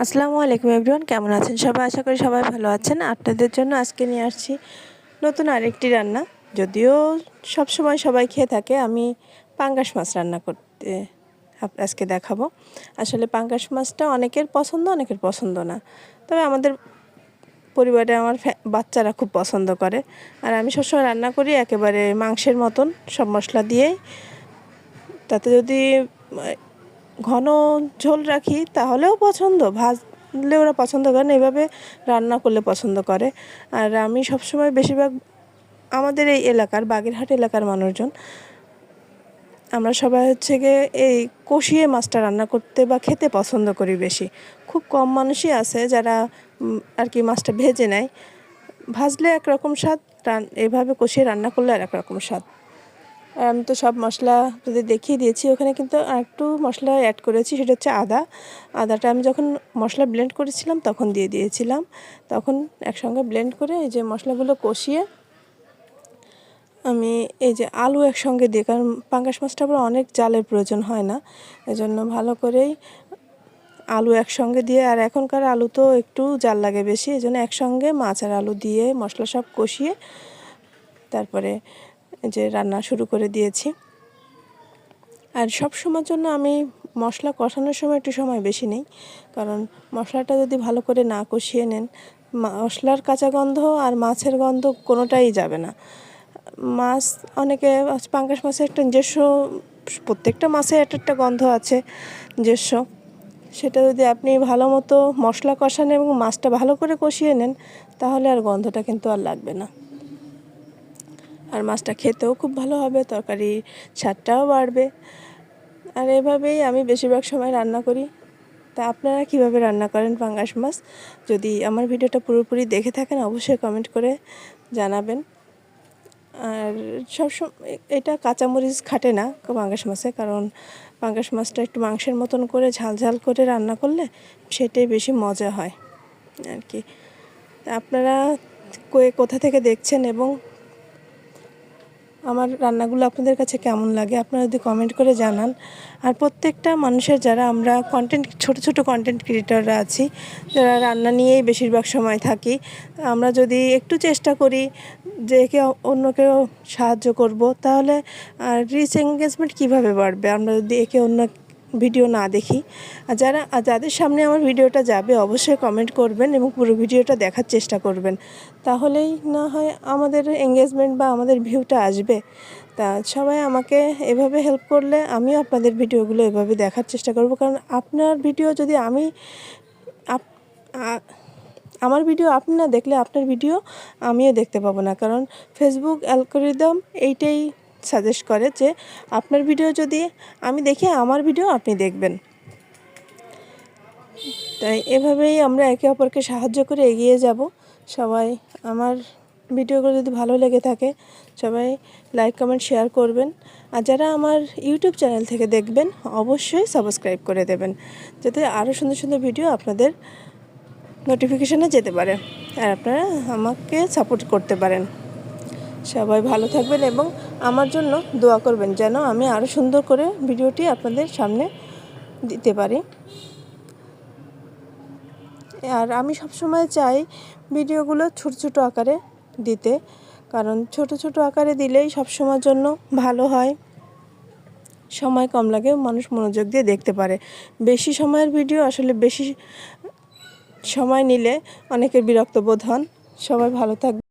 আসসালামু আলাইকুম এভরিওয়ান, কেমন আছেন সবাই? আশা করি সবাই ভালো আছেন। আপনাদের জন্য আজকে নিয়ে আসছি নতুন আরেকটি রান্না। যদিও সব সময় সবাই খেয়ে থাকে, আমি পাঙ্গাস মাছ রান্না করতে আজকে দেখাবো। আসলে পাঙ্গাস মাছটা অনেকের পছন্দ, অনেকের পছন্দ না। তবে আমাদের পরিবারে আমার বাচ্চারা খুব পছন্দ করে। আর আমি সবসময় রান্না করি একেবারে মাংসের মতন, সব মশলা দিয়েই। তাতে যদি ঘন ঝোল রাখি তাহলেও পছন্দ, ভাজলে ওরা পছন্দ করে না, এভাবে রান্না করলে পছন্দ করে। আর আমি সবসময় বেশিরভাগ আমাদের এই এলাকার বাগেরহাট এলাকার মানুষজন আমরা সবাই হচ্ছে গিয়ে এই কষিয়ে মাছটা রান্না করতে বা খেতে পছন্দ করি বেশি। খুব কম মানুষই আছে যারা আর কি মাছটা ভেজে নেয়। ভাজলে একরকম স্বাদ, এভাবে কষিয়ে রান্না করলে আর একরকম স্বাদ। আর আমি তো সব মশলা যদি দেখিয়ে দিয়েছি, ওখানে কিন্তু আরেকটু মশলা অ্যাড করেছি, সেটা হচ্ছে আদাটা আমি যখন মশলা ব্লেন্ড করেছিলাম তখন দিয়ে দিয়েছিলাম। তখন একসঙ্গে ব্লেন্ড করে এই যে মশলাগুলো কষিয়ে আমি এই যে আলু একসঙ্গে দিই, কারণ পাঙ্গাস মাছটা আবার অনেক জালের প্রয়োজন হয় না, এজন্য ভালো করেই আলু একসঙ্গে দিয়ে, আর এখনকার আলু তো একটু জাল লাগে বেশি, এজন্য একসঙ্গে মাছ আর আলু দিয়ে মশলা সব কষিয়ে তারপরে যে রান্না শুরু করে দিয়েছি। আর সব সময়ের জন্য আমি মশলা কষানোর সময় একটু সময় বেশি নেই, কারণ মশলাটা যদি ভালো করে না কষিয়ে নেন, মশলার কাঁচা গন্ধ আর মাছের গন্ধ কোনোটাই যাবে না। মাছ অনেকে পাঙ্গাস মাছের একটা নিজস্ব, প্রত্যেকটা মাছের একটা গন্ধ আছে নিজস্ব, সেটা যদি আপনি ভালো মতো মশলা কষান এবং মাছটা ভালো করে কষিয়ে নেন তাহলে আর গন্ধটা কিন্তু আর লাগবে না। আর মাছটা খেতেও খুব ভালো হবে, তরকারির স্বাদটাও বাড়বে। আর এভাবেই আমি বেশিরভাগ সময় রান্না করি। তা আপনারা কিভাবে রান্না করেন পাঙ্গাস মাছ? যদি আমার ভিডিওটা পুরোপুরি দেখে থাকেন অবশ্যই কমেন্ট করে জানাবেন। আর সবসময় এটা কাঁচামরিচ খাটে না পাঙ্গাস মাছে, কারণ পাঙ্গাস মাছটা একটু মাংসের মতন করে ঝাল ঝাল করে রান্না করলে সেটাই বেশি মজা হয় আর কি। আপনারা কোথা থেকে দেখছেন এবং আমার রান্নাগুলো আপনাদের কাছে কেমন লাগে আপনারা যদি কমেন্ট করে জানান। আর প্রত্যেকটা মানুষের, যারা আমরা ছোট ছোট কন্টেন্ট ক্রিয়েটররা আছি, যারা রান্না নিয়েই বেশিরভাগ সময় থাকি, আমরা যদি একটু চেষ্টা করি যে অন্যকেও সাহায্য করব, তাহলে রিচ এঙ্গেজমেন্ট কীভাবে বাড়বে আমরা যদি একে অন্য ভিডিও না দেখি। আর যাদের সামনে আমার ভিডিওটা যাবে অবশ্যই কমেন্ট করবেন এবং পুরো ভিডিওটা দেখার চেষ্টা করবেন, তাহলেই না হয় আমাদের এঙ্গেজমেন্ট বা আমাদের ভিউটা আসবে। তা সবাই আমাকে এভাবে হেল্প করলে আমিও আপনাদের ভিডিওগুলো এভাবে দেখার চেষ্টা করব, কারণ আপনার ভিডিও যদি আমার ভিডিও আপনি না দেখলে আপনার ভিডিও আমিও দেখতে পাবো না, কারণ ফেসবুক অ্যালগরিদম এইটাই সাজেস্ট করে যে আপনার ভিডিও যদি আমি দেখি আমার ভিডিও আপনি দেখবেন। তাই এভাবেই আমরা একে অপরকে সাহায্য করে এগিয়ে যাব। সবাই আমার ভিডিওগুলো যদি ভালো লেগে থাকে সবাই লাইক কমেন্ট শেয়ার করবেন। আর যারা আমার ইউটিউব চ্যানেল থেকে দেখবেন অবশ্যই সাবস্ক্রাইব করে দেবেন, যাতে আরও সুন্দর সুন্দর ভিডিও আপনাদের নোটিফিকেশনে যেতে পারে আর আপনারা আমাকে সাপোর্ট করতে পারেন। সবাই ভালো থাকবেন এবং আমার জন্য দোয়া করবেন যেন আমি আরও সুন্দর করে ভিডিওটি আপনাদের সামনে দিতে পারি। আর আমি সবসময় চাই ভিডিওগুলো ছোট ছোট আকারে দিতে, কারণ ছোট ছোট আকারে দিলেই সবসময়ের জন্য ভালো হয়, সময় কম লাগে, মানুষ মনোযোগ দিয়ে দেখতে পারে। বেশি সময়ের ভিডিও আসলে বেশি সময় নিলে অনেকের বিরক্ত বোধ হন। সবাই ভালো থাকবে।